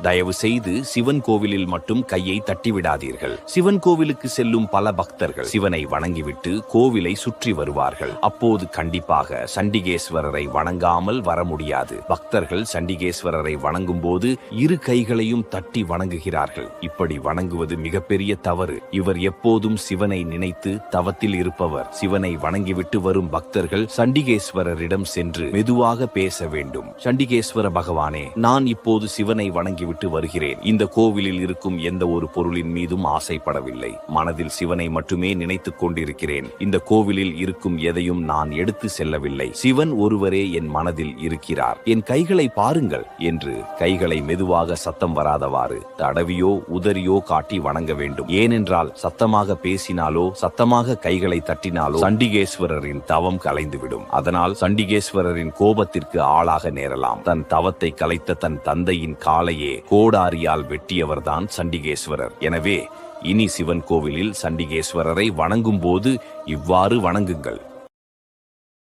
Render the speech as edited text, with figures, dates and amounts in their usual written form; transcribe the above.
தயவு செய்து சிவன் கோவிலில் மட்டும் கையை தட்டிவிடாதீர்கள். சிவன் கோவிலுக்கு செல்லும் பல பக்தர்கள் சிவனை வணங்கிவிட்டு கோவிலை சுற்றி வருவார்கள். அப்போது கண்டிப்பாக சண்டிகேஸ்வரரை வணங்காமல் வர முடியாது. பக்தர்கள் சண்டிகேஸ்வரரை வணங்கும் போது இரு கைகளையும் தட்டி வணங்குகிறார்கள். இப்படி வணங்குவது மிகப்பெரிய தவறு. இவர் எப்போதும் சிவனை நினைத்து தவத்தில் இருப்பவர். சிவனை வணங்கிவிட்டு வரும் பக்தர்கள் சண்டிகேஸ்வரரிடம் சென்று மெதுவாக பேச வேண்டும். சண்டிகேஸ்வர பகவானே, நான் இப்போது சிவனை வணங்கிவிட்டு வருகிறேன். இந்த கோவிலில் இருக்கும் எந்த ஒரு பொருளின் மீதும் ஆசைப்படவில்லை. மனதில் சிவனை மட்டுமே நினைத்துக் கொண்டிருக்கிறேன். இந்த கோவிலில் இருக்கும் எதையும் நான் எடுத்து செல்லவில்லை. சிவன் ஒருவரே என் மனதில் இருக்கிறார். என் கைகளை பாருங்கள் என்று கைகளை மெதுவாக சத்தம் வராதவாறு தடவியோ உதறியோ காட்டி வணங்க வேண்டும். ஏனென்றால் சத்தமாக பேசினாலோ சத்தமாக கைகளை தட்டினாலோ சண்டிகேஸ்வரரின் தவம் கலைந்துவிடும். அதனால் சண்டிகேஸ்வரரின் கோபத்திற்கு ஆளாக நேரலாம். தன் தவத்தை கலைத்த தன் தந்தையின் காலையே கோடாரியால் வெட்டியவர்தான் சண்டிகேஸ்வரர். எனவே இனி சிவன் கோவிலில் சண்டிகேஸ்வரரை வணங்கும் போது இவ்வாறு வணங்குங்கள்.